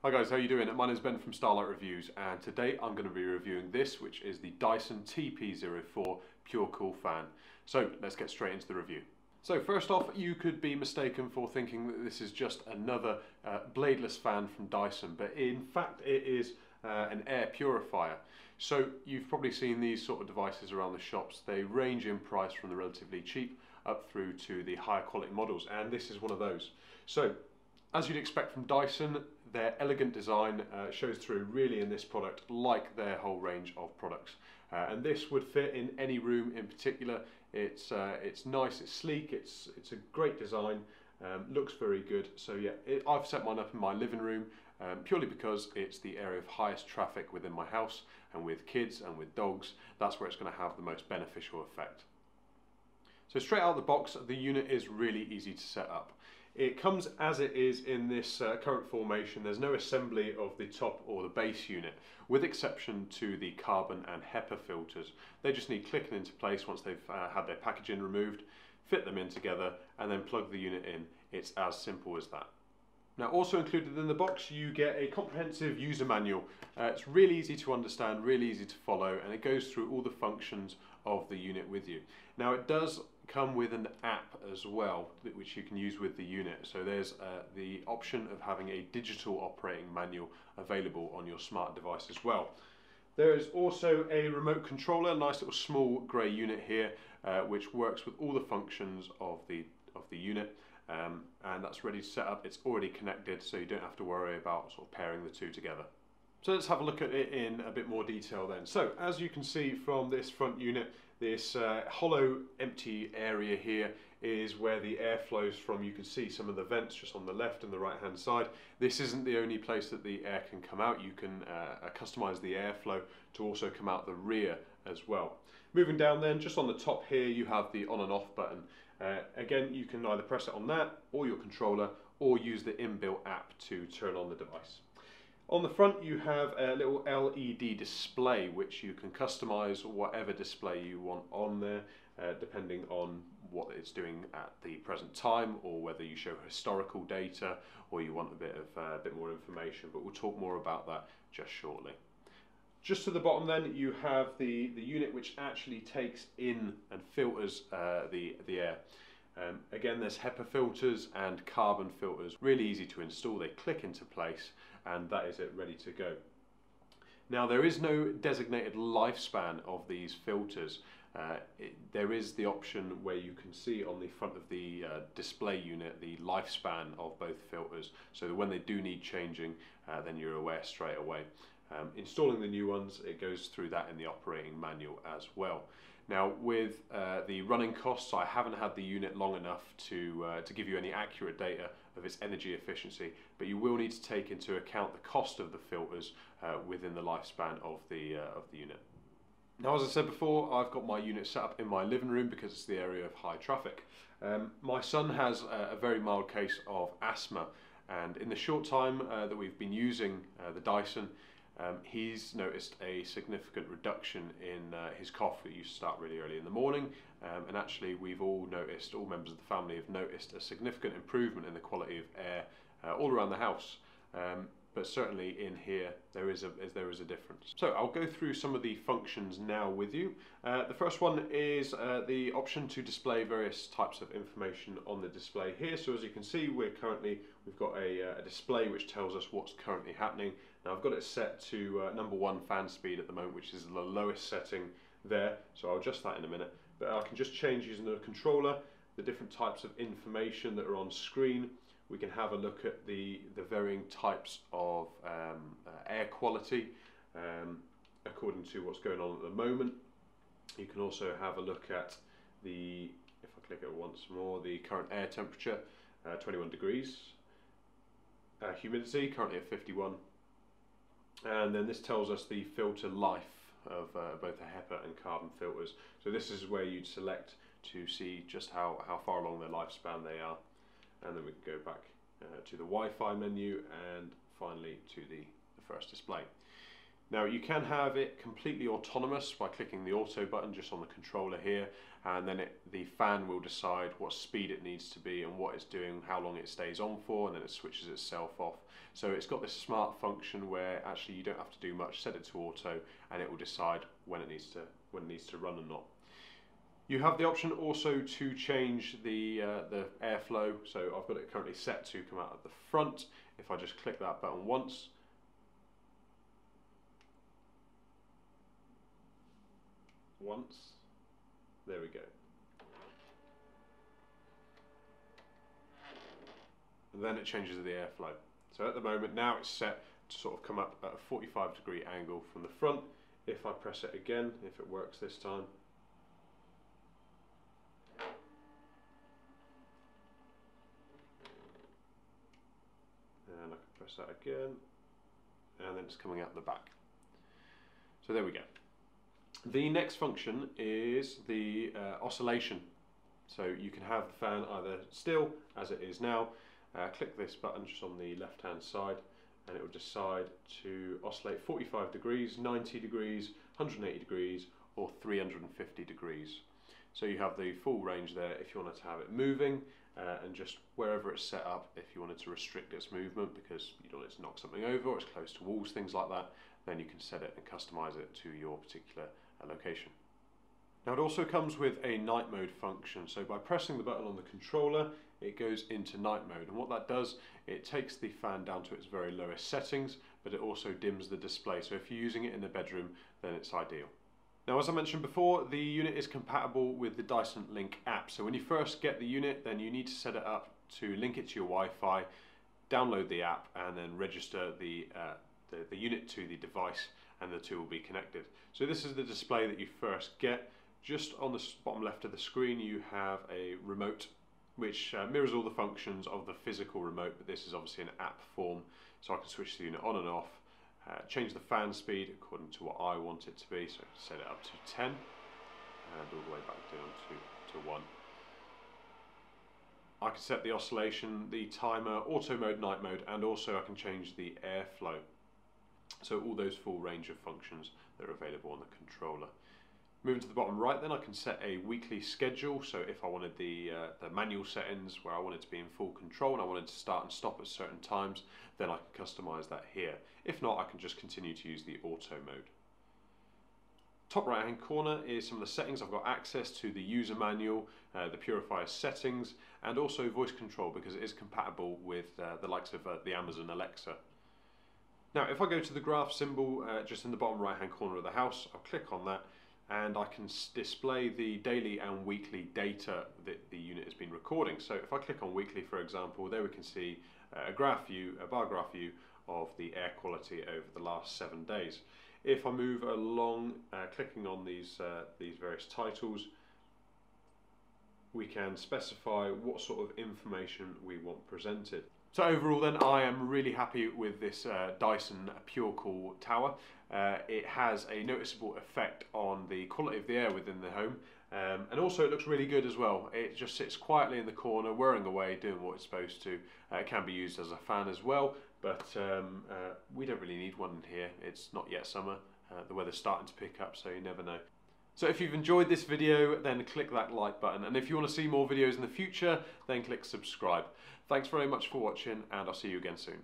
Hi guys, how you doing? My name is Ben from Starlight Reviews, and today I'm going to be reviewing this, which is the Dyson TP04 Pure Cool fan. So let's get straight into the review. So first off, you could be mistaken for thinking that this is just another bladeless fan from Dyson, but in fact it is an air purifier. So you've probably seen these sort of devices around the shops. They range in price from the relatively cheap up through to the higher quality models, and this is one of those. So as you'd expect from Dyson, their elegant design shows through really in this product, like their whole range of products. And this would fit in any room in particular. It's nice, it's sleek, it's a great design, looks very good. So yeah, I've set mine up in my living room purely because it's the area of highest traffic within my house, and with kids and with dogs, that's where it's going to have the most beneficial effect. So straight out of the box, the unit is really easy to set up. It comes as it is in this current formation. There's no assembly of the top or the base unit, with exception to the carbon and HEPA filters. They just need clicking into place once they've had their packaging removed, fit them in together, and then plug the unit in. It's as simple as that. Now, also included in the box, you get a comprehensive user manual. It's really easy to understand, really easy to follow, and it goes through all the functions of the unit with you. Now, it does come with an app as well, which you can use with the unit. So there's the option of having a digital operating manual available on your smart device as well. There is also a remote controller, nice little small grey unit here, which works with all the functions of the unit. And that's ready to set up. It's already connected, so you don't have to worry about sort of pairing the two together. So let's have a look at it in a bit more detail then. So as you can see from this front unit, this hollow empty area here is where the air flows from. You can see some of the vents just on the left and the right hand side. This isn't the only place that the air can come out. You can customize the airflow to also come out the rear as well. Moving down then, just on the top here, you have the on and off button. Again, you can either press it on that or your controller, or use the inbuilt app to turn on the device. On the front you have a little LED display which you can customize whatever display you want on there, depending on what it's doing at the present time, or whether you show historical data or you want a bit more information, but we'll talk more about that just shortly. Just to the bottom then, you have the unit which actually takes in and filters the air. Again, there's HEPA filters and carbon filters, really easy to install. They click into place and that is it, ready to go. Now, there is no designated lifespan of these filters. There is the option where you can see on the front of the display unit the lifespan of both filters, so that when they do need changing, then you're aware straight away. Installing the new ones, it goes through that in the operating manual as well. Now, with the running costs, I haven't had the unit long enough to give you any accurate data of its energy efficiency, but you will need to take into account the cost of the filters within the lifespan of the unit. Now, as I said before, I've got my unit set up in my living room because it's the area of high traffic. My son has a very mild case of asthma, and in the short time that we've been using the Dyson, he's noticed a significant reduction in his cough. It used to start really early in the morning, and actually we've all noticed, all members of the family have noticed a significant improvement in the quality of air all around the house. But certainly in here there is a difference. So I'll go through some of the functions now with you. The first one is the option to display various types of information on the display here. So as you can see, we've got a display which tells us what's currently happening. Now, I've got it set to #1 fan speed at the moment, which is the lowest setting there, so I'll adjust that in a minute. But I can just change, using the controller, the different types of information that are on screen. We can have a look at the varying types of air quality according to what's going on at the moment. You can also have a look at if I click it once more, the current air temperature, 21 degrees. Humidity, currently at 51. And then this tells us the filter life of both the HEPA and carbon filters. So this is where you'd select to see just how far along their lifespan they are. And then we can go back to the Wi-Fi menu and finally to the first display. Now you can have it completely autonomous by clicking the auto button just on the controller here, and then the fan will decide what speed it needs to be and what it's doing, how long it stays on for, and then it switches itself off. So it's got this smart function where actually you don't have to do much, set it to auto and it will decide when it needs to run and not. You have the option also to change the airflow, so I've got it currently set to come out of the front. If I just click that button once, there we go. And then it changes the airflow. So at the moment now it's set to sort of come up at a 45-degree angle from the front. If I press it again, if it works this time, and I can press that again, and then it's coming out the back. So there we go. The next function is the oscillation. So you can have the fan either still, as it is now, click this button just on the left hand side, and it will decide to oscillate 45 degrees, 90 degrees, 180 degrees, or 350 degrees. So you have the full range there if you wanted to have it moving, and just wherever it's set up, if you wanted to restrict its movement because you don't want it to knock something over or it's close to walls, things like that, then you can set it and customize it to your particular location. Now it also comes with a night mode function, so by pressing the button on the controller it goes into night mode, and what that does, it takes the fan down to its very lowest settings, but it also dims the display, so if you're using it in the bedroom then it's ideal. Now as I mentioned before, the unit is compatible with the Dyson Link App, so when you first get the unit then you need to set it up to link it to your Wi-Fi, download the app and then register the unit to the device, and the two will be connected. So this is the display that you first get. Just on the bottom left of the screen you have a remote which mirrors all the functions of the physical remote, but this is obviously an app form, so I can switch the unit on and off, change the fan speed according to what I want it to be, so set it up to 10 and all the way back down to 1. I can set the oscillation, the timer, auto mode, night mode, and also I can change the airflow. So all those full range of functions that are available on the controller. Moving to the bottom right then, I can set a weekly schedule, so if I wanted the manual settings where I wanted to be in full control and I wanted to start and stop at certain times, then I can customize that here. If not, I can just continue to use the auto mode. Top right hand corner is some of the settings. I've got access to the user manual, the Purifier settings, and also voice control because it is compatible with the likes of the Amazon Alexa. Now if I go to the graph symbol just in the bottom right hand corner of the house, I'll click on that and I can display the daily and weekly data that the unit has been recording. So if I click on weekly, for example, there we can see a bar graph view of the air quality over the last 7 days. If I move along, clicking on these various titles, we can specify what sort of information we want presented. So overall then, I am really happy with this Dyson PureCool tower. It has a noticeable effect on the quality of the air within the home, and also it looks really good as well. It just sits quietly in the corner, whirring away, doing what it's supposed to. It can be used as a fan as well, but we don't really need one in here. It's not yet summer. The weather's starting to pick up, so you never know. So if you've enjoyed this video, then click that like button, and if you want to see more videos in the future, then click subscribe. Thanks very much for watching, and I'll see you again soon.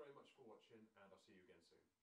very much for watching, and I'll see you again soon.